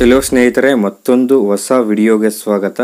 Hello ಸ್ನೇಹಿತರೆ, ಮತ್ತೊಂದು ಹೊಸ ವಿಡಿಯೋಗೆ ಸ್ವಾಗತ.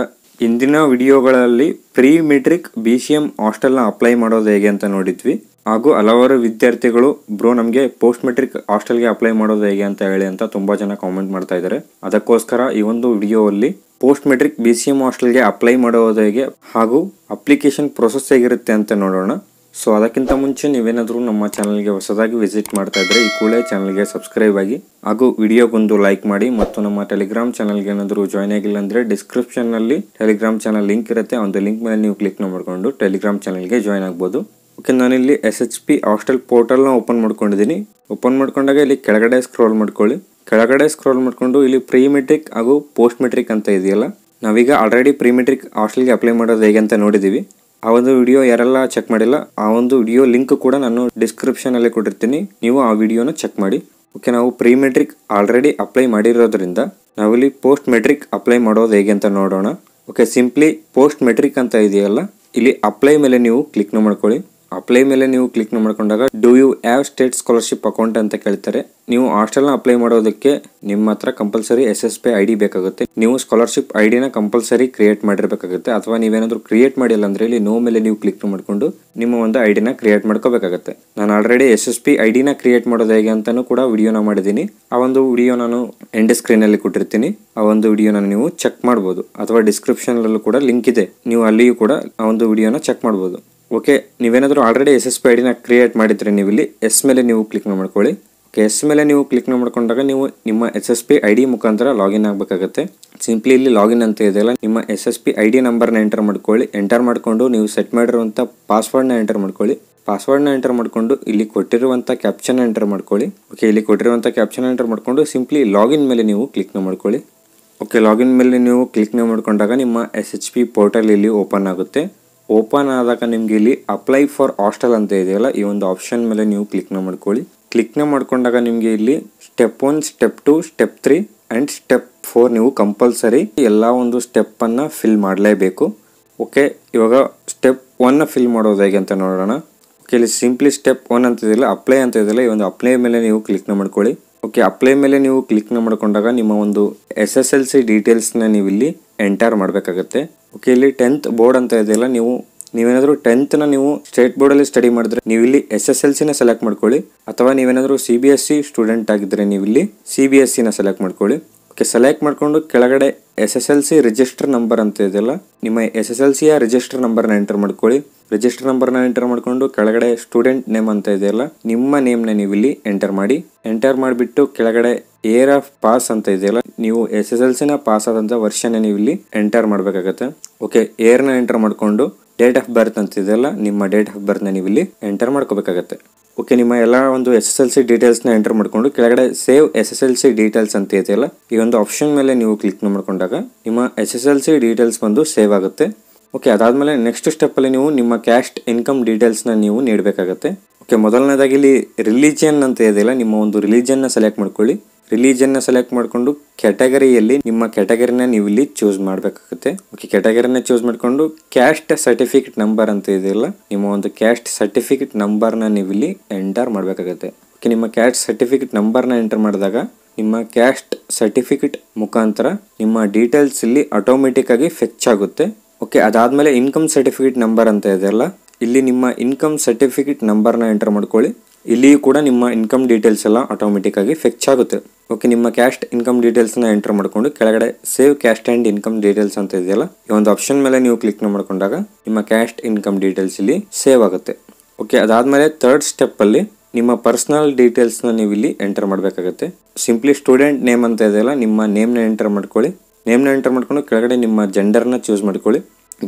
ಇಂದಿನ ವಿಡಿಯೋಗಳಲ್ಲಿ ಪ್ರೀ ಮೆಟ್ರಿಕ್ BCM ಹಾಸ್ಟೆಲ್ನ ಅಪ್ಲೈ ಮಾಡೋದು ಹೇಗೆ ಅಂತ ನೋಡಿದ್ವಿ. ಹಾಗೂ ಹಲವಾರು ವಿದ್ಯಾರ್ಥಿಗಳು ಬ್ರೋ ನಮಗೆ ಪೋಸ್ಟ್ ಮೆಟ್ರಿಕ್ ಹಾಸ್ಟೆಲ್ಗೆ ಅಪ್ಲೈ ಮಾಡೋದು ಹೇಗೆ ಅಂತ ಹೇಳಿ ಅಂತ ತುಂಬಾ ಜನ ಕಾಮೆಂಟ್ ಮಾಡ್ತಾ ಇದ್ದಾರೆ. ಅದಕ್ಕೋಸ್ಕರ ಈ ಒಂದು ವಿಡಿಯೋದಲ್ಲಿ ಪೋಸ್ಟ್ ಮೆಟ್ರಿಕ್ BCM ಹಾಸ್ಟೆಲ್ಗೆ ಅಪ್ಲೈ ಮಾಡೋದು ಹೇಗೆ ಹಾಗೂ ಅಪ್ಲಿಕೇಶನ್ ಪ್ರೊಸೆಸ್ ಹೇಗಿರುತ್ತೆ ಅಂತ ನೋಡೋಣ. ಸೊ ಅದಕ್ಕಿಂತ ಮುಂಚೆ ನೀವೇನಾದರೂ ನಮ್ಮ ಚಾನಲ್ಗೆ ಹೊಸದಾಗಿ ವಿಸಿಟ್ ಮಾಡ್ತಾ ಇದ್ರೆ ಈ ಕೂಡಲೇ ಚಾನಲ್ಗೆ ಸಬ್ಸ್ಕ್ರೈಬ್ ಆಗಿ ಹಾಗೂ ವಿಡಿಯೋಗೊಂದು ಲೈಕ್ ಮಾಡಿ. ಮತ್ತು ನಮ್ಮ ಟೆಲಿಗ್ರಾಮ್ ಚಾನಲ್ಗೆ ಏನಾದರೂ ಜಾಯ್ನ್ ಆಗಿಲ್ಲ ಅಂದರೆ ಡಿಸ್ಕ್ರಿಪ್ಷನ್ನಲ್ಲಿ ಟೆಲಿಗ್ರಾಮ್ ಚಾನಲ್ ಲಿಂಕ್ ಇರುತ್ತೆ. ಒಂದು ಲಿಂಕ್ ಮೇಲೆ ನೀವು ಕ್ಲಿಕ್ ಮಾಡಿಕೊಂಡು ಟೆಲಿಗ್ರಾಮ್ ಚಾನಲ್ಗೆ ಜಾಯ್ನ್ ಆಗ್ಬೋದು. ಓಕೆ, ನಾನಿಲ್ಲಿ SHP ಹಾಸ್ಟೆಲ್ ಪೋರ್ಟಲ್ನ ಓಪನ್ ಮಾಡ್ಕೊಂಡಿದ್ದೀನಿ. ಓಪನ್ ಮಾಡ್ಕೊಂಡಾಗ ಇಲ್ಲಿ ಕೆಳಗಡೆ ಸ್ಕ್ರೋಲ್ ಮಾಡ್ಕೊಳ್ಳಿ. ಕೆಳಗಡೆ ಸ್ಕ್ರೋಲ್ ಮಾಡಿಕೊಂಡು ಇಲ್ಲಿ ಪ್ರೀ ಮೆಟ್ರಿಕ್ ಹಾಗೂ ಪೋಸ್ಟ್ ಮೆಟ್ರಿಕ್ ಅಂತ ಇದೆಯಲ್ಲ, ನಾವೀಗ ಆಲ್ರೆಡಿ ಪ್ರೀ ಮೆಟ್ರಿಕ್ ಹಾಸ್ಟೆಲ್ಗೆ ಅಪ್ಲೈ ಮಾಡೋದು ಹೇಗೆ ಅಂತ ನೋಡಿದ್ದೀವಿ. ಆ ಒಂದು ವಿಡಿಯೋ ಯಾರೆಲ್ಲ ಚೆಕ್ ಮಾಡಿಲ್ಲ, ಆ ಒಂದು ವಿಡಿಯೋ ಲಿಂಕ್ ಕೂಡ ನಾನು ಡಿಸ್ಕ್ರಿಪ್ಷನಲ್ಲಿ ಕೊಟ್ಟಿರ್ತೀನಿ, ನೀವು ಆ ವಿಡಿಯೋನ ಚೆಕ್ ಮಾಡಿ. ಓಕೆ, ನಾವು ಪ್ರೀ ಮೆಟ್ರಿಕ್ ಆಲ್ರೆಡಿ ಅಪ್ಲೈ ಮಾಡಿರೋದ್ರಿಂದ ನಾವಿಲ್ಲಿ ಪೋಸ್ಟ್ ಮೆಟ್ರಿಕ್ ಅಪ್ಲೈ ಮಾಡೋದು ಹೇಗೆ ಅಂತ ನೋಡೋಣ. ಓಕೆ, ಸಿಂಪ್ಲಿ ಪೋಸ್ಟ್ ಮೆಟ್ರಿಕ್ ಅಂತ ಇದೆಯಲ್ಲ, ಇಲ್ಲಿ ಅಪ್ಲೈ ಮೇಲೆ ನೀವು ಕ್ಲಿಕ್ ಮಾಡ್ಕೊಳ್ಳಿ. ಅಪ್ಲೈ ಮೇಲೆ ನೀವು ಕ್ಲಿಕ್ ಮಾಡ್ಕೊಂಡಾಗ do you have state scholarship account ಅಂತ ಕೇಳ್ತಾರೆ. ನೀವು ಹಾಸ್ಟೆಲ್ನ ಅಪ್ಲೈ ಮಾಡೋದಕ್ಕೆ ನಿಮ್ಮ ಹತ್ರ ಕಂಪಲ್ಸರಿ SSP ID ಬೇಕಾಗುತ್ತೆ. ನೀವು ಸ್ಕಾಲರ್ಶಿಪ್ ಐಡಿನ ಕಂಪಲ್ಸರಿ ಕ್ರಿಯೇಟ್ ಮಾಡಿರಬೇಕಾಗುತ್ತೆ. ಅಥವಾ ನೀವೇನಾದರೂ ಕ್ರಿಯೇಟ್ ಮಾಡಿಲ್ಲ ಅಂದ್ರೆ ಇಲ್ಲಿ ನೋ ಮೇಲೆ ನೀವು ಕ್ಲಿಕ್ ಮಾಡಿಕೊಂಡು ನಿಮ್ಮ ಒಂದು ಐಡಿನ ಕ್ರಿಯೇಟ್ ಮಾಡ್ಕೋಬೇಕಾಗುತ್ತೆ. ನಾನು ಆಲ್ರೆಡಿ SSP ಐಡಿನ ಕ್ರಿಯೇಟ್ ಮಾಡೋದು ಹೇಗೆ ಅಂತಾನು ಕೂಡ ವಿಡಿಯೋನ ಮಾಡಿದ್ದೀನಿ. ಆ ಒಂದು ವಿಡಿಯೋ ನಾನು ಎಂಡ್ ಸ್ಕ್ರೀನಲ್ಲಿ ಕೊಟ್ಟಿರ್ತೀನಿ. ಆ ಒಂದು ವಿಡಿಯೋನ ನೀವು ಚೆಕ್ ಮಾಡ್ಬೋದು, ಅಥವಾ ಡಿಸ್ಕ್ರಿಪ್ಷನಲ್ಲೂ ಕೂಡ ಲಿಂಕ್ ಇದೆ, ನೀವು ಅಲ್ಲಿಯೂ ಕೂಡ ಆ ಒಂದು ವಿಡಿಯೋನ ಚೆಕ್ ಮಾಡ್ಬೋದು. ಓಕೆ, ನೀವೇನಾದರೂ ಆಲ್ರೆಡಿ SSP ಐಡಿನ ಕ್ರಿಯೇಟ್ ಮಾಡಿದ್ರೆ ನೀವು ಇಲ್ಲಿ ಎಸ್ ಮೇಲೆ ನೀವು ಕ್ಲಿಕ್ ಮಾಡ್ಕೊಳ್ಳಿ. ಓಕೆ, ಎಸ್ ಮೇಲೆ ನೀವು ಕ್ಲಿಕ್ ಮಾಡ್ಕೊಂಡಾಗ ನೀವು ನಿಮ್ಮ SSP ID ಮುಖಾಂತರ ಲಾಗಿನ್ ಆಗಬೇಕಾಗುತ್ತೆ. ಸಿಂಪ್ಲಿ ಇಲ್ಲಿ ಲಾಗಿನ್ ಅಂತ ಇದೆಯಲ್ಲ, ನಿಮ್ಮ SSP ID ನಂಬರ್ನ ಎಂಟರ್ ಮಾಡ್ಕೊಳ್ಳಿ. ಎಂಟರ್ ಮಾಡಿಕೊಂಡು ನೀವು ಸೆಟ್ ಮಾಡಿರುವಂಥ ಪಾಸ್ವರ್ಡ್ನ ಎಂಟರ್ ಮಾಡ್ಕೊಳ್ಳಿ. ಪಾಸ್ವರ್ಡ್ನ ಎಂಟರ್ ಮಾಡಿಕೊಂಡು ಇಲ್ಲಿ ಕೊಟ್ಟಿರುವಂಥ ಕ್ಯಾಪ್ಷನ್ ಎಂಟರ್ ಮಾಡ್ಕೊಳ್ಳಿ. ಓಕೆ, ಇಲ್ಲಿ ಕೊಟ್ಟಿರುವಂಥ ಕ್ಯಾಪ್ಷನ್ ಎಂಟರ್ ಮಾಡಿಕೊಂಡು ಸಿಂಪ್ಲಿ ಲಾಗಿನ್ ಮೇಲೆ ನೀವು ಕ್ಲಿಕ್ ಮಾಡ್ಕೊಳ್ಳಿ. ಓಕೆ, ಲಾಗಿನ್ ಮೇಲೆ ನೀವು ಕ್ಲಿಕ್ ಮಾಡ್ಕೊಂಡಾಗ ನಿಮ್ಮ SHP ಪೋರ್ಟಲ್ ಇಲ್ಲಿ ಓಪನ್ ಆಗುತ್ತೆ. ಓಪನ್ ಆದಾಗ ನಿಮ್ಗೆ ಇಲ್ಲಿ ಅಪ್ಲೈ ಫಾರ್ ಹಾಸ್ಟೆಲ್ ಅಂತ ಇದೆಯಲ್ಲ, ಈ ಒಂದು ಆಪ್ಷನ್ ಮೇಲೆ ನೀವು ಕ್ಲಿಕ್ ಮಾಡ್ಕೊಳ್ಳಿ. ಕ್ಲಿಕ್ ಮಾಡ್ಕೊಂಡಾಗ ನಿಮಗೆ ಇಲ್ಲಿ step 1, step 2, step 3 and step 4 ನೀವು ಕಂಪಲ್ಸರಿ ಎಲ್ಲ ಒಂದು ಸ್ಟೆಪ್ಪನ್ನು ಫಿಲ್ ಮಾಡಲೇಬೇಕು. ಓಕೆ, ಇವಾಗ ಸ್ಟೆಪ್ 1 ಫಿಲ್ ಮಾಡೋದು ಹೇಗೆ ಅಂತ ನೋಡೋಣ. ಓಕೆ, ಇಲ್ಲಿ ಸಿಂಪ್ಲಿ ಸ್ಟೆಪ್ 1 ಅಂತ ಇದೆಯಲ್ಲ, ಅಪ್ಲೈ ಅಂತ ಇದೆಯಲ್ಲ, ಈ ಒಂದು ಅಪ್ಲೈ ಮೇಲೆ ನೀವು ಕ್ಲಿಕ್ ಮಾಡ್ಕೊಳ್ಳಿ. ಓಕೆ, ಅಪ್ಲೈ ಮೇಲೆ ನೀವು ಕ್ಲಿಕ್ ಮಾಡ್ಕೊಂಡಾಗ ನಿಮ್ಮ ಒಂದು SSLC ಡೀಟೇಲ್ಸ್ನ ನೀವು ಇಲ್ಲಿ ಎಂಟರ್ ಮಾಡಬೇಕಾಗುತ್ತೆ. ಓಕೆ, ಇಲ್ಲಿ 10th ಬೋರ್ಡ್ ಅಂತ ಇದೆಯಲ್ಲ, ನೀವೇನಾದರೂ 10th ನೀವು ಸ್ಟೇಟ್ ಬೋರ್ಡಲ್ಲಿ ಸ್ಟಡಿ ಮಾಡಿದ್ರೆ ನೀವು ಇಲ್ಲಿ SSLCನ ಸೆಲೆಕ್ಟ್ ಮಾಡ್ಕೊಳ್ಳಿ. ಅಥವಾ ನೀವೇನಾದರೂ CBSE ಸ್ಟೂಡೆಂಟ್ ಆಗಿದ್ರೆ ನೀವು ಇಲ್ಲಿ CBSEನ ಸೆಲೆಕ್ಟ್ ಮಾಡ್ಕೊಳ್ಳಿ. ಓಕೆ, ಸೆಲೆಕ್ಟ್ ಮಾಡಿಕೊಂಡು ಕೆಳಗಡೆ SSLC ರಿಜಿಸ್ಟರ್ ನಂಬರ್ ಅಂತ ಇದೆಯಲ್ಲ, ನಿಮ್ಮ SSLCಯ ರಿಜಿಸ್ಟರ್ ನಂಬರ್ನ ಎಂಟರ್ ಮಾಡ್ಕೊಳ್ಳಿ. ರಿಜಿಸ್ಟರ್ ನಂಬರ್ನ ಎಂಟರ್ ಮಾಡಿಕೊಂಡು ಕೆಳಗಡೆ ಸ್ಟೂಡೆಂಟ್ ನೇಮ್ ಅಂತ ಇದೆಯಲ್ಲ, ನಿಮ್ಮ ನೇಮ್ನ ನೀವು ಇಲ್ಲಿ ಎಂಟರ್ ಮಾಡಿ. ಎಂಟರ್ ಮಾಡಿಬಿಟ್ಟು ಕೆಳಗಡೆ ಇಯರ್ ಆಫ್ ಪಾಸ್ ಅಂತ ಇದೆಯಲ್ಲ, ನೀವು SSLCನ ಪಾಸ್ ಆದಂಥ ವರ್ಷನ ನೀವು ಇಲ್ಲಿ ಎಂಟರ್ ಮಾಡಬೇಕಾಗತ್ತೆ. ಓಕೆ, ಇಯರ್ನ ಎಂಟರ್ ಮಾಡಿಕೊಂಡು ಡೇಟ್ ಆಫ್ ಬರ್ತ್ ಅಂತ ಇದೆಯಲ್ಲ, ನಿಮ್ಮ ಡೇಟ್ ಆಫ್ ಬರ್ತ್ನ ನೀವು ಇಲ್ಲಿ ಎಂಟರ್ ಮಾಡ್ಕೋಬೇಕಾಗತ್ತೆ. ಓಕೆ, ನಿಮ್ಮ ಎಲ್ಲ ಒಂದು SSLC ಡೀಟೇಲ್ಸ್ನ ಎಂಟರ್ ಮಾಡಿಕೊಂಡು ಕೆಳಗಡೆ ಸೇವ್ SSLC ಡೀಟೇಲ್ಸ್ ಅಂತ ಇದೆಯಲ್ಲ, ಈ ಒಂದು ಆಪ್ಷನ್ ಮೇಲೆ ನೀವು ಕ್ಲಿಕ್ ಮಾಡ್ಕೊಂಡಾಗ ನಿಮ್ಮ SSLC ಡೀಟೇಲ್ಸ್ ಬಂದು ಸೇವ್ ಆಗುತ್ತೆ. ಓಕೆ, ಅದಾದಮೇಲೆ ನೆಕ್ಸ್ಟ್ ಸ್ಟೆಪ್ಪಲ್ಲಿ ನೀವು ನಿಮ್ಮ ಕ್ಯಾಸ್ಟ್ ಇನ್ಕಮ್ ಡೀಟೇಲ್ಸ್ನ ನೀವು ನೀಡಬೇಕಾಗತ್ತೆ. ಓಕೆ, ಮೊದಲನೇದಾಗಿ ಇಲ್ಲಿ ರಿಲಿಜಿಯನ್ ಅಂತ ಇದೆಯಲ್ಲ, ನಿಮ್ಮ ಒಂದು ರಿಲಿಜಿಯನ್ನ ಸೆಲೆಕ್ಟ್ ಮಾಡ್ಕೊಳ್ಳಿ. ರಿಲಿಜಿಯನ್ನ ಸೆಲೆಕ್ಟ್ ಮಾಡಿಕೊಂಡು ಕ್ಯಾಟಗರಿಯಲ್ಲಿ ನಿಮ್ಮ ಕ್ಯಾಟಗರಿನ ನೀವು ಇಲ್ಲಿ ಚೂಸ್ ಮಾಡಬೇಕಾಗುತ್ತೆ. ಓಕೆ, ಕ್ಯಾಟಗರಿನ ಚೂಸ್ ಮಾಡಿಕೊಂಡು ಕ್ಯಾಸ್ಟ್ ಸರ್ಟಿಫಿಕೇಟ್ ನಂಬರ್ ಅಂತ ಇದೆಯಲ್ಲ, ನಿಮ್ಮ ಒಂದು ಕ್ಯಾಸ್ಟ್ ಸರ್ಟಿಫಿಕೇಟ್ ನಂಬರ್ನ ನೀವು ಇಲ್ಲಿ ಎಂಟರ್ ಮಾಡಬೇಕಾಗುತ್ತೆ. ಓಕೆ, ನಿಮ್ಮ ಕ್ಯಾಸ್ಟ್ ಸರ್ಟಿಫಿಕೇಟ್ ನಂಬರ್ನ ಎಂಟರ್ ಮಾಡಿದಾಗ ನಿಮ್ಮ ಕ್ಯಾಸ್ಟ್ ಸರ್ಟಿಫಿಕೇಟ್ ಮುಖಾಂತರ ನಿಮ್ಮ ಡೀಟೇಲ್ಸ್ ಇಲ್ಲಿ ಆಟೋಮೆಟಿಕ್ ಆಗಿ ಫೆಚ್ ಆಗುತ್ತೆ. ಓಕೆ, ಅದಾದಮೇಲೆ ಇನ್ಕಮ್ ಸರ್ಟಿಫಿಕೇಟ್ ನಂಬರ್ ಅಂತ ಇದೆಯಲ್ಲ, ಇಲ್ಲಿ ನಿಮ್ಮ ಇನ್ಕಮ್ ಸರ್ಟಿಫಿಕೇಟ್ ನಂಬರ್ನ ಎಂಟರ್ ಮಾಡ್ಕೊಳ್ಳಿ. ಇಲ್ಲಿಯೂ ಕೂಡ ನಿಮ್ಮ ಇನ್ಕಮ್ ಡೀಟೇಲ್ಸ್ ಎಲ್ಲ ಆಟೋಮೆಟಿಕ್ ಆಗಿ ಫೆಚ್ ಆಗುತ್ತೆ. ಓಕೆ, ನಿಮ್ಮ ಕ್ಯಾಸ್ಟ್ ಇನ್ಕಮ್ ಡೀಟೇಲ್ಸ್ನ ಎಂಟರ್ ಮಾಡಿಕೊಂಡು ಕೆಳಗಡೆ save caste and income details ಅಂತ ಇದೆಯಲ್ಲ, ಈ ಒಂದು ಆಪ್ಷನ್ ಮೇಲೆ ನೀವು ಕ್ಲಿಕ್ ಮಾಡ್ಕೊಂಡಾಗ ನಿಮ್ಮ ಕ್ಯಾಸ್ಟ್ ಇನ್ಕಮ್ ಡೀಟೇಲ್ಸ್ ಇಲ್ಲಿ ಸೇವ್ ಆಗುತ್ತೆ. ಓಕೆ, ಅದಾದಮೇಲೆ ಥರ್ಡ್ ಸ್ಟೆಪ್ಪಲ್ಲಿ ನಿಮ್ಮ ಪರ್ಸನಲ್ ಡೀಟೇಲ್ಸ್ನ ನೀವು ಇಲ್ಲಿ ಎಂಟರ್ ಮಾಡಬೇಕಾಗುತ್ತೆ. ಸಿಂಪ್ಲಿ ಸ್ಟೂಡೆಂಟ್ ನೇಮ್ ಅಂತ ಇದೆಯಲ್ಲ, ನಿಮ್ಮ ನೇಮ್ನ ಎಂಟರ್ ಮಾಡ್ಕೊಳ್ಳಿ. ನೇಮ್ನ ಎಂಟರ್ ಮಾಡ್ಕೊಂಡು ಕೆಳಗಡೆ ನಿಮ್ಮ ಜೆಂಡರ್ನ ಚೂಸ್ ಮಾಡ್ಕೊಳ್ಳಿ.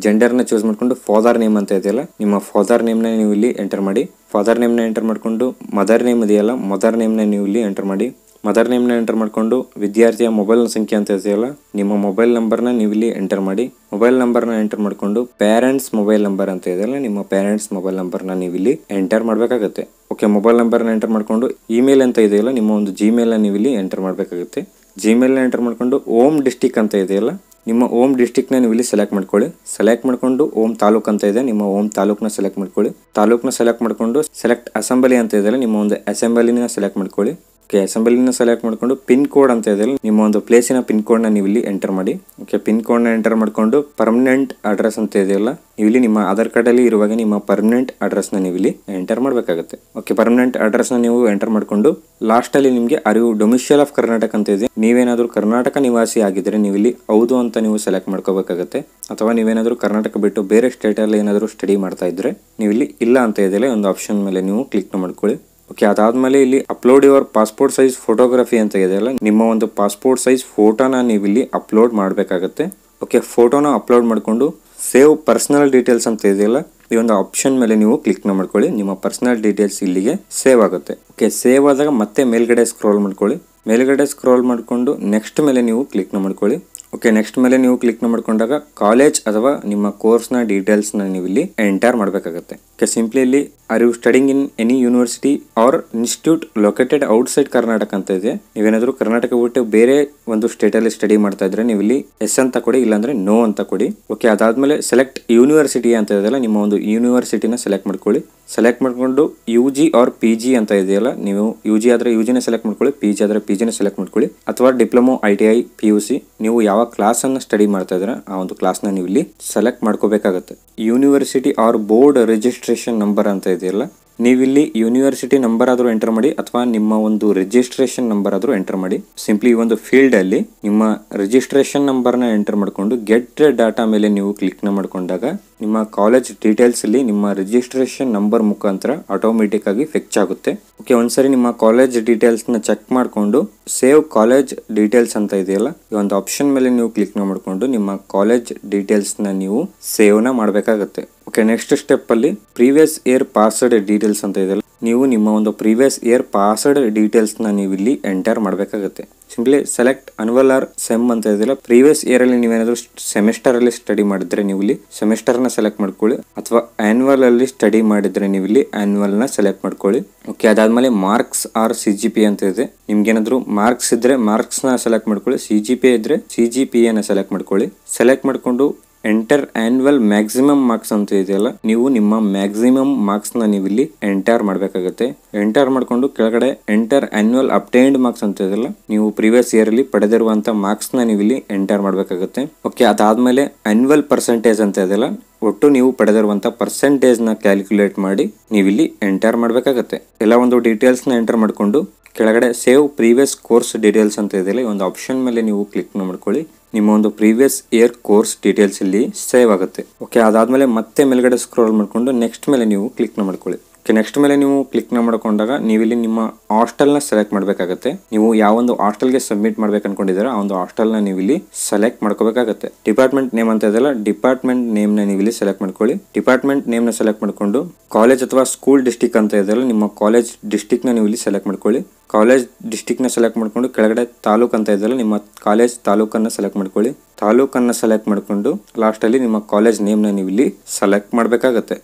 ಜೆಂಡರ್ನ ಚೂಸ್ ಮಾಡಿಕೊಂಡು ಫಾದರ್ ನೇಮ್ ಅಂತ ಇದೆಯಲ್ಲ, ನಿಮ್ಮ ಫಾದರ್ ನೇಮ್ನ ನೀವು ಇಲ್ಲಿ ಎಂಟರ್ ಮಾಡಿ. ಫಾದರ್ ನೇಮ್ನ ಎಂಟರ್ ಮಾಡಿಕೊಂಡು ಮದರ್ ನೇಮ್ ಇದೆಯಲ್ಲ, ಮದರ್ ನೇಮ್ನ ನೀವು ಇಲ್ಲಿ ಎಂಟರ್ ಮಾಡಿ. ಮದರ್ ನೇಮ್ನ ಎಂಟರ್ ಮಾಡಿಕೊಂಡು ವಿದ್ಯಾರ್ಥಿಯ ಮೊಬೈಲ್ ಸಂಖ್ಯೆ ಅಂತ ಇದೆಯಲ್ಲ, ನಿಮ್ಮ ಮೊಬೈಲ್ ನಂಬರ್ನ ನೀವು ಇಲ್ಲಿ ಎಂಟರ್ ಮಾಡಿ. ಮೊಬೈಲ್ ನಂಬರ್ನ ಎಂಟರ್ ಮಾಡಿಕೊಂಡು ಪೇರೆಂಟ್ಸ್ ಮೊಬೈಲ್ ನಂಬರ್ ಅಂತ ಇದೆಯಲ್ಲ, ನಿಮ್ಮ ಪೇರೆಂಟ್ಸ್ ಮೊಬೈಲ್ ನಂಬರ್ನ ನೀವು ಇಲ್ಲಿ ಎಂಟರ್ ಮಾಡಬೇಕಾಗುತ್ತೆ. ಓಕೆ, ಮೊಬೈಲ್ ನಂಬರ್ನ ಎಂಟರ್ ಮಾಡಿಕೊಂಡು ಇಮೇಲ್ ಅಂತ ಇದೆಯಲ್ಲ, ನಿಮ್ಮ ಒಂದು ಜಿಮೇಲ್ನ ನೀವು ಇಲ್ಲಿ ಎಂಟರ್ ಮಾಡಬೇಕಾಗುತ್ತೆ. ಜಿಮೇಲ್ನ ಎಂಟರ್ ಮಾಡಿಕೊಂಡು ಓಮ್ ಡಿಸ್ಟಿಕ್ ಅಂತ ಇದೆಯಲ್ಲ, ನಿಮ್ಮ ಓಮ್ ಡಿಸ್ಟಿಕ್ನ ನೀವು ಇಲ್ಲಿ ಸೆಲೆಕ್ಟ್ ಮಾಡ್ಕೊಳ್ಳಿ. ಸೆಲೆಕ್ಟ್ ಮಾಡಿಕೊಂಡು ಓಮ್ ತಾಲೂಕ್ ಅಂತ ಇದೆ, ನಿಮ್ಮ ಓಮ್ ತಾಲೂಕ್ನ ಸೆಲೆಕ್ಟ್ ಮಾಡ್ಕೊಳ್ಳಿ. ತಾಲೂಕ್ನ ಸೆಲೆಕ್ಟ್ ಮಾಡಿಕೊಂಡು ಸೆಲೆಕ್ಟ್ ಅಸೆಂಬ್ಲಿ ಅಂತ ಇದೆಯಲ್ಲ, ನಿಮ್ಮ ಒಂದು ಅಸೆಂಬ್ಲಿನ ಸೆಲೆಕ್ಟ್ ಮಾಡ್ಕೊಳ್ಳಿ. ಓಕೆ ಅಸೆಂಬ್ಲಿನ ಸೆಲೆಕ್ಟ್ ಮಾಡ್ಕೊಂಡು ಪಿನ್ ಕೋಡ್ ಅಂತ ಇದೆ ನಿಮ್ಮ ಒಂದು ಪ್ಲೇಸಿನ ಪಿನ್ ಕೋಡ್ ನ ನೀವು ಇಲ್ಲಿ ಎಂಟರ್ ಮಾಡಿ. ಓಕೆ ಪಿನ್ ಕೋಡ್ ನ ಎಂಟರ್ ಮಾಡ್ಕೊಂಡು ಪರ್ಮನೆಂಟ್ ಅಡ್ರೆಸ್ ಅಂತ ಇದೆಯಲ್ಲ ನೀವು ಇಲ್ಲಿ ನಿಮ್ಮ ಆಧಾರ್ ಕಾರ್ಡ್ ಅಲ್ಲಿ ಇರುವಾಗ ನಿಮ್ಮ ಪರ್ಮನೆಂಟ್ ಅಡ್ರೆಸ್ ನ ನೀವು ಇಲ್ಲಿ ಎಂಟರ್ ಮಾಡಬೇಕಾಗುತ್ತೆ. ಓಕೆ ಪರ್ಮನೆಂಟ್ ಅಡ್ರೆಸ್ ನ ನೀವು ಎಂಟರ್ ಮಾಡ್ಕೊಂಡು ಲಾಸ್ಟ್ ಅಲ್ಲಿ ನಿಮಗೆ ಅರಿವು ಡೊಮಿಷಿಯಲ್ ಆಫ್ ಕರ್ನಾಟಕ ಅಂತ ಇದೆ. ನೀವೇನಾದ್ರೂ ಕರ್ನಾಟಕ ನಿವಾಸಿ ಆಗಿದ್ರೆ ನೀವು ಇಲ್ಲಿ ಹೌದು ಅಂತ ನೀವು ಸೆಲೆಕ್ಟ್ ಮಾಡ್ಕೋಬೇಕಾಗುತ್ತೆ. ಅಥವಾ ನೀವೇನಾದ್ರೂ ಕರ್ನಾಟಕ ಬಿಟ್ಟು ಬೇರೆ ಸ್ಟೇಟ್ ಅಲ್ಲಿ ಏನಾದರೂ ಸ್ಟಡಿ ಮಾಡ್ತಾ ಇದ್ರೆ ನೀವು ಇಲ್ಲಿ ಇಲ್ಲ ಅಂತ ಇದೆಯಲ್ಲ ಒಂದು ಆಪ್ಷನ್ ಮೇಲೆ ನೀವು ಕ್ಲಿಕ್ ಮಾಡ್ಕೊಳ್ಳಿ. ಓಕೆ ಅದಾದ್ಮೇಲೆ ಇಲ್ಲಿ upload your passport size photography ಅಂತ ಇದೆಯಲ್ಲ ನಿಮ್ಮ ಒಂದು ಪಾಸ್ಪೋರ್ಟ್ ಸೈಜ್ ಫೋಟೋನ ನೀವು ಇಲ್ಲಿ ಅಪ್ಲೋಡ್ ಮಾಡಬೇಕಾಗುತ್ತೆ. ಓಕೆ ಫೋಟೋನ ಅಪ್ಲೋಡ್ ಮಾಡ್ಕೊಂಡು ಸೇವ್ ಪರ್ಸನಲ್ ಡೀಟೇಲ್ಸ್ ಅಂತ ಇದೆಯಲ್ಲ ಈ ಒಂದು ಆಪ್ಷನ್ ಮೇಲೆ ನೀವು ಕ್ಲಿಕ್ ಮಾಡ್ಕೊಳ್ಳಿ. ನಿಮ್ಮ ಪರ್ಸನಲ್ ಡೀಟೇಲ್ಸ್ ಇಲ್ಲಿಗೆ ಸೇವ್ ಆಗುತ್ತೆ. ಓಕೆ ಸೇವ್ ಆದಾಗ ಮತ್ತೆ ಮೇಲ್ಗಡೆ ಸ್ಕ್ರೋಲ್ ಮಾಡ್ಕೊಳ್ಳಿ. ಮೇಲ್ಗಡೆ ಸ್ಕ್ರೋಲ್ ಮಾಡ್ಕೊಂಡು ನೆಕ್ಸ್ಟ್ ಮೇಲೆ ನೀವು ಕ್ಲಿಕ್ ಮಾಡ್ಕೊಳ್ಳಿ. ಓಕೆ ನೆಕ್ಸ್ಟ್ ಮೇಲೆ ನೀವು ಕ್ಲಿಕ್ ಮಾಡ್ಕೊಂಡಾಗ ಕಾಲೇಜ್ ಅಥವಾ ನಿಮ್ಮ ಕೋರ್ಸ್ನ ಡೀಟೇಲ್ಸ್ನ ನೀವು ಇಲ್ಲಿ ಎಂಟರ್ ಮಾಡಬೇಕಾಗುತ್ತೆ. ಓಕೆ ಸಿಂಪ್ಲಿ ಇಲ್ಲಿ are you studying in any university or institute located outside Karnataka ಅಂತ ಇದೆ. ನೀವೇನಾದ್ರೂ ಕರ್ನಾಟಕ ಬಿಟ್ಟು ಬೇರೆ ಒಂದು ಸ್ಟೇಟ್ ಅಲ್ಲಿ ಸ್ಟಡಿ ಮಾಡ್ತಾ ಇದ್ರೆ ನೀವು ಇಲ್ಲಿ ಎಸ್ ಅಂತ ಕೊಡಿ, ಇಲ್ಲಾಂದ್ರೆ ನೋ ಅಂತ ಕೊಡಿ. ಓಕೆ ಅದಾದ್ಮೇಲೆ ಸೆಲೆಕ್ಟ್ ಯೂನಿವರ್ಸಿಟಿ ಅಂತ ಇದೆಯಲ್ಲ ನಿಮ್ಮ ಒಂದು ಯೂನಿವರ್ಸಿಟಿನ ಸೆಲೆಕ್ಟ್ ಮಾಡ್ಕೊಳ್ಳಿ. ಸೆಲೆಕ್ಟ್ ಮಾಡ್ಕೊಂಡು UG ಆರ್ PG ಅಂತ ಇದೆಯಲ್ಲ ನೀವು UG ಆದ್ರೆ UGನ ಸೆಲೆಕ್ಟ್ ಮಾಡ್ಕೊಳ್ಳಿ, PG ಆದ್ರೆ PGನ ಸೆಲೆಕ್ಟ್ ಮಾಡ್ಕೊಳ್ಳಿ. ಅಥವಾ ಡಿಪ್ಲೊಮೊ ITI PUC ನೀವು ಯಾವ ಕ್ಲಾಸ್ ಅನ್ನ ಸ್ಟಡಿ ಮಾಡ್ತಾ ಇದ್ರೆ ಆ ಒಂದು ಕ್ಲಾಸ್ ನ ನೀವು ಇಲ್ಲಿ ಸೆಲೆಕ್ಟ್ ಮಾಡ್ಕೋಬೇಕಾಗುತ್ತೆ. University or board registration number ಅಂತ ಇದೆಯಲ್ಲ ನೀವಿಲ್ಲಿ ಯೂನಿವರ್ಸಿಟಿ ನಂಬರ್ ಆದ್ರೂ ಎಂಟರ್ ಮಾಡಿ ಅಥವಾ ನಿಮ್ಮ ಒಂದು ರಿಜಿಸ್ಟ್ರೇಷನ್ ನಂಬರ್ ಆದ್ರೂ ಎಂಟರ್ ಮಾಡಿ. ಸಿಂಪ್ಲಿ ಈ ಒಂದು ಫೀಲ್ಡ್ ಅಲ್ಲಿ ನಿಮ್ಮ ರಿಜಿಸ್ಟ್ರೇಷನ್ ನಂಬರ್ ನ ಎಂಟರ್ ಮಾಡ್ಕೊಂಡು ಗೆಟ್ ಡಾಟಾ ಮೇಲೆ ನೀವು ಕ್ಲಿಕ್ ಮಾಡ್ಕೊಂಡಾಗ ನಿಮ್ಮ ಕಾಲೇಜ್ ಡೀಟೇಲ್ಸ್ ಅಲ್ಲಿ ನಿಮ್ಮ ರಿಜಿಸ್ಟ್ರೇಷನ್ ನಂಬರ್ ಮುಖಾಂತರ ಆಟೋಮೆಟಿಕ್ ಆಗಿ ಫೆಚ್ ಆಗುತ್ತೆ. ಓಕೆ ಒಂದ್ಸರಿ ನಿಮ್ಮ ಕಾಲೇಜ್ ಡೀಟೇಲ್ಸ್ ನ ಚೆಕ್ ಮಾಡ್ಕೊಂಡು ಸೇವ್ ಕಾಲೇಜ್ ಡೀಟೇಲ್ಸ್ ಅಂತ ಇದೆಯಲ್ಲ ಈ ಒಂದು ಆಪ್ಷನ್ ಮೇಲೆ ನೀವು ಕ್ಲಿಕ್ ಮಾಡ್ಕೊಂಡು ನಿಮ್ಮ ಕಾಲೇಜ್ ಡೀಟೇಲ್ಸ್ ನ ನೀವು ಸೇವ್ ನ ಮಾಡಬೇಕಾಗುತ್ತೆ. ಓಕೆ ನೆಕ್ಸ್ಟ್ ಸ್ಟೆಪ್ ಅಲ್ಲಿ ಪ್ರೀವಿಯಸ್ ಇಯರ್ ಪಾಸ್ಡ್ ಡೀಟೇಲ್ಸ್ ಅಂತ ಇದೆಯಲ್ಲ ನೀವು ನಿಮ್ಮ ಒಂದು ಪ್ರೀವಿಯಸ್ ಇಯರ್ ಪಾಸ್ಡ್ ಡೀಟೇಲ್ಸ್ ನ ನೀವು ಇಲ್ಲಿ ಎಂಟರ್ ಮಾಡಬೇಕಾಗುತ್ತೆ. Simply select annual R sem ಅಂತ ಇದೆಯಲ್ಲ ಪ್ರೀವಿಯಸ್ ಇಯರ್ ಅಲ್ಲಿ ನೀವೇನಾದ್ರೂ ಸೆಮಿಸ್ಟರ್ ಅಲ್ಲಿ ಸ್ಟಡಿ ಮಾಡಿದ್ರೆ ನೀವು ಇಲ್ಲಿ ಸೆಮಿಸ್ಟರ್ ನ ಸೆಲೆಕ್ಟ್ ಮಾಡ್ಕೊಳ್ಳಿ. ಅಥವಾ ಆನ್ಯುವಲ್ ಅಲ್ಲಿ ಸ್ಟಡಿ ಮಾಡಿದ್ರೆ ನೀವು ಇಲ್ಲಿ ಆನ್ಯುವಲ್ ನ ಸೆಲೆಕ್ಟ್ ಮಾಡ್ಕೊಳ್ಳಿ. ಓಕೆ ಅದಾದ್ಮೇಲೆ ಮಾರ್ಕ್ಸ್ ಆರ್ CGPA ಅಂತ ಇದೆ. ನಿಮ್ಗೆ ಏನಾದ್ರು ಮಾರ್ಕ್ಸ್ ಇದ್ರೆ ಮಾರ್ಕ್ಸ್ ನ ಸೆಲೆಕ್ಟ್ ಮಾಡ್ಕೊಳ್ಳಿ. CGPA ಇದ್ರೆ CGPA ನ ಸೆಲೆಕ್ಟ್ ಮಾಡ್ಕೊಳ್ಳಿ. ಸೆಲೆಕ್ಟ್ ಮಾಡ್ಕೊಂಡು ಎಂಟರ್ ಆನ್ಯುವಲ್ ಮ್ಯಾಕ್ಸಿಮಮ್ ಮಾರ್ಕ್ಸ್ ಅಂತ ಇದೆಯಲ್ಲ ನೀವು ನಿಮ್ಮ ಮ್ಯಾಕ್ಸಿಮಮ್ ಮಾರ್ಕ್ಸ್ ನ ನೀವು ಇಲ್ಲಿ ಎಂಟರ್ ಮಾಡಬೇಕಾಗುತ್ತೆ. ಎಂಟರ್ ಮಾಡ್ಕೊಂಡು ಕೆಳಗಡೆ ಎಂಟರ್ ಆನ್ಯುವಲ್ ಅಬ್ಟೈನ್ಡ್ ಮಾರ್ಕ್ಸ್ ಅಂತ ಇದೆಯಲ್ಲ ನೀವು ಪ್ರೀವಿಯಸ್ ಇಯರ್ ಅಲ್ಲಿ ಪಡೆದಿರುವಂತ ಮಾರ್ಕ್ಸ್ ನ ನೀವು ಇಲ್ಲಿ ಎಂಟರ್ ಮಾಡಬೇಕಾಗುತ್ತೆ. ಓಕೆ ಅದಾದ್ಮೇಲೆ ಆನ್ಯುವಲ್ ಪರ್ಸೆಂಟೇಜ್ ಅಂತ ಇದೆಯಲ್ಲ ಒಟ್ಟು ನೀವು ಪಡೆದಿರುವಂತ ಪರ್ಸೆಂಟೇಜ್ ನ ಕ್ಯಾಲ್ಕುಲೇಟ್ ಮಾಡಿ ನೀವು ಇಲ್ಲಿ ಎಂಟರ್ ಮಾಡಬೇಕಾಗುತ್ತೆ. ಎಲ್ಲ ಒಂದು ಡೀಟೇಲ್ಸ್ ನ ಎಂಟರ್ ಮಾಡ್ಕೊಂಡು ಕೆಳಗಡೆ ಸೇವ್ ಪ್ರೀವಿಯಸ್ ಕೋರ್ಸ್ ಡೀಟೇಲ್ಸ್ ಅಂತ ಇದೆಯಲ್ಲ ಈ ಒಂದು ಆಪ್ಷನ್ ಮೇಲೆ ನೀವು ಕ್ಲಿಕ್ ಮಾಡ್ಕೊಳ್ಳಿ. ನಿಮ್ಮ ಒಂದು ಪ್ರೀವಿಯಸ್ ಇಯರ್ ಕೋರ್ಸ್ ಡೀಟೇಲ್ಸ್ ಇಲ್ಲಿ ಸೇವ್ ಆಗುತ್ತೆ. ಓಕೆ ಅದಾದ್ಮೇಲೆ ಮತ್ತೆ ಮೇಲ್ಗಡೆ ಸ್ಕ್ರೋಲ್ ಮಾಡ್ಕೊಂಡು ನೆಕ್ಸ್ಟ್ ಮೇಲೆ ನೀವು ಕ್ಲಿಕ್ ಮಾಡ್ಕೊಳ್ಳಿ. ನೆಕ್ಸ್ಟ್ ಮೇಲೆ ನೀವು ಕ್ಲಿಕ್ ಮಾಡ್ಕೊಂಡಾಗ ನೀವು ಇಲ್ಲಿ ನಿಮ್ಮ ಹಾಸ್ಟೆಲ್ ನ ಸೆಲೆಕ್ಟ್ ಮಾಡಬೇಕಾಗುತ್ತೆ. ನೀವು ಯಾವ ಒಂದು ಹಾಸ್ಟೆಲ್ ಗೆ ಸಬ್ಮಿಟ್ ಮಾಡ್ಬೇಕು ಅನ್ಕೊಂಡಿದ್ದೀರಾ ಆ ಒಂದು ಹಾಸ್ಟೆಲ್ ನ ನೀವು ಇಲ್ಲಿ ಸೆಲೆಕ್ಟ್ ಮಾಡ್ಕೋಬೇಕಾಗುತ್ತೆ. ಡಿಪಾರ್ಟ್ಮೆಂಟ್ ನೇಮ್ ಅಂತ ಇದೆಯಲ್ಲ ಡಿಪಾರ್ಟ್ಮೆಂಟ್ ನೇಮ್ ನ ನೀವು ಇಲ್ಲಿ ಸೆಲೆಕ್ಟ್ ಮಾಡ್ಕೊಳ್ಳಿ. ಡಿಪಾರ್ಟ್ಮೆಂಟ್ ನೇಮ್ ನ ಸೆಲೆಕ್ಟ್ ಮಾಡ್ಕೊಂಡು ಕಾಲೇಜ್ ಅಥವಾ ಸ್ಕೂಲ್ ಡಿಸ್ಟ್ರಿಕ್ಟ್ ಅಂತ ಇದೆಯಲ್ಲ ನಿಮ್ಮ ಕಾಲೇಜ್ ಡಿಸ್ಟ್ರಿಕ್ಟ್ ನ ನೀವು ಇಲ್ಲಿ ಸೆಲೆಕ್ಟ್ ಮಾಡ್ಕೊಳ್ಳಿ. ಕಾಲೇಜ್ ಡಿಸ್ಟ್ರಿಕ್ಟ್ ನ ಸೆಲೆಕ್ಟ್ ಮಾಡ್ಕೊಂಡು ಕೆಳಗಡೆ ತಾಲೂಕ್ ಅಂತ ಇದೆಯಲ್ಲ ನಿಮ್ಮ ಕಾಲೇಜ್ ತಾಲೂಕನ್ನ ಸೆಲೆಕ್ಟ್ ಮಾಡ್ಕೊಳ್ಳಿ. ತಾಲೂಕನ್ನ ಸೆಲೆಕ್ಟ್ ಮಾಡ್ಕೊಂಡು ಲಾಸ್ಟ್ ಅಲ್ಲಿ ನಿಮ್ಮ ಕಾಲೇಜ್ ನೇಮ್ ನ ನೀವು ಇಲ್ಲಿ ಸೆಲೆಕ್ಟ್ ಮಾಡಬೇಕಾಗುತ್ತೆ.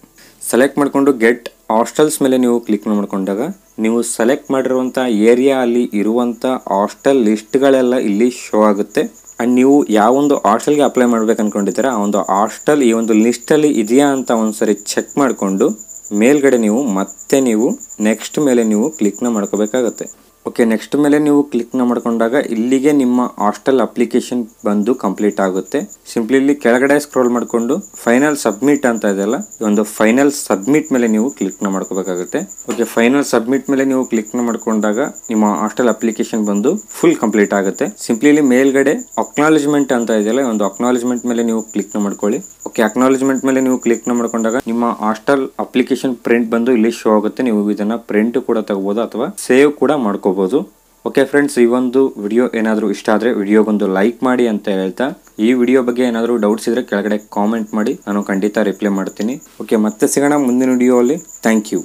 ಸೆಲೆಕ್ಟ್ ಮಾಡ್ಕೊಂಡು ಗೆಟ್ ಹಾಸ್ಟೆಲ್ಸ್ ಮೇಲೆ ನೀವು ಕ್ಲಿಕ್ ಮಾಡ್ಕೊಂಡಾಗ ನೀವು ಸೆಲೆಕ್ಟ್ ಮಾಡಿರುವಂತ ಏರಿಯಾ ಅಲ್ಲಿ ಇರುವಂತ ಹಾಸ್ಟೆಲ್ ಲಿಸ್ಟ್ ಗಳೆಲ್ಲ ಇಲ್ಲಿ ಶೋ ಆಗುತ್ತೆ. ಅಂಡ್ ನೀವು ಯಾವ ಒಂದು ಹಾಸ್ಟೆಲ್ಗೆ ಅಪ್ಲೈ ಮಾಡ್ಬೇಕು ಅನ್ಕೊಂಡಿದ್ದೀರಾ ಆ ಒಂದು ಹಾಸ್ಟೆಲ್ ಈ ಒಂದು ಲಿಸ್ಟ್ ಅಲ್ಲಿ ಇದೆಯಾ ಅಂತ ಒಂದ್ಸರಿ ಚೆಕ್ ಮಾಡ್ಕೊಂಡು ಮೇಲ್ಗಡೆ ನೀವು ಮತ್ತೆ ನೀವು ನೆಕ್ಸ್ಟ್ ಮೇಲೆ ನೀವು ಕ್ಲಿಕ್ ಮಾಡ್ಕೋಬೇಕಾಗತ್ತೆ. ಓಕೆ ನೆಕ್ಸ್ಟ್ ಮೇಲೆ ನೀವು ಕ್ಲಿಕ್ ಮಾಡ್ಕೊಂಡಾಗ ಇಲ್ಲಿಗೆ ನಿಮ್ಮ ಹಾಸ್ಟೆಲ್ ಅಪ್ಲಿಕೇಶನ್ ಬಂದು ಕಂಪ್ಲೀಟ್ ಆಗುತ್ತೆ. ಸಿಂಪ್ಲಿ ಇಲ್ಲಿ ಕೆಳಗಡೆ ಸ್ಕ್ರೋಲ್ ಮಾಡ್ಕೊಂಡು ಫೈನಲ್ ಸಬ್ಮಿಟ್ ಅಂತ ಇದೆಯಲ್ಲ ಈ ಒಂದು ಫೈನಲ್ ಸಬ್ಮಿಟ್ ಮೇಲೆ ನೀವು ಕ್ಲಿಕ್ ಮಾಡ್ಕೋಬೇಕಾಗುತ್ತೆ. ಓಕೆ ಫೈನಲ್ ಸಬ್ಮಿಟ್ ಮೇಲೆ ನೀವು ಕ್ಲಿಕ್ ಮಾಡ್ಕೊಂಡಾಗ ನಿಮ್ಮ ಹಾಸ್ಟೆಲ್ ಅಪ್ಲಿಕೇಶನ್ ಬಂದು ಫುಲ್ ಕಂಪ್ಲೀಟ್ ಆಗುತ್ತೆ. ಸಿಂಪ್ಲಿ ಇಲ್ಲಿ ಮೇಲ್ಗಡೆ ಅಕ್ನಾಲೇಜ್ಮೆಂಟ್ ಅಂತ ಇದೆಯಲ್ಲ ಒಂದು ಅಕ್ನಾಲೇಜ್ಮೆಂಟ್ ಮೇಲೆ ನೀವು ಕ್ಲಿಕ್ ಮಾಡ್ಕೊಳ್ಳಿ. ಓಕೆ ಅಕ್ನಾಲೇಜ್ಮೆಂಟ್ ಮೇಲೆ ನೀವು ಕ್ಲಿಕ್ ಮಾಡ್ಕೊಂಡಾಗ ನಿಮ್ಮ ಹಾಸ್ಟೆಲ್ ಅಪ್ಲಿಕೇಶನ್ ಪ್ರಿಂಟ್ ಬಂದು ಇಲ್ಲಿ ಶೋ ಆಗುತ್ತೆ. ನೀವು ಇದನ್ನ ಪ್ರಿಂಟ್ ಕೂಡ ತಗೋಬಹುದು ಅಥವಾ ಸೇವ್ ಕೂಡ ಮಾಡ್ಕೋಬಹುದು. ಓಕೆ ಫ್ರೆಂಡ್ಸ್ ಈ ಒಂದು ವಿಡಿಯೋ ಏನಾದರೂ ಇಷ್ಟ ಆದರೆ ವಿಡಿಯೋಗೊಂದು ಲೈಕ್ ಮಾಡಿ ಅಂತ ಹೇಳ್ತಾ ಈ ವಿಡಿಯೋ ಬಗ್ಗೆ ಏನಾದರೂ ಡೌಟ್ಸ್ ಇದ್ರೆ ಕೆಳಗಡೆ ಕಾಮೆಂಟ್ ಮಾಡಿ ನಾನು ಖಂಡಿತ ರಿಪ್ಲೈ ಮಾಡ್ತೀನಿ. ಓಕೆ ಮತ್ತೆ ಸಿಗೋಣ ಮುಂದಿನ ವಿಡಿಯೋ ಅಲ್ಲಿ. Thank you.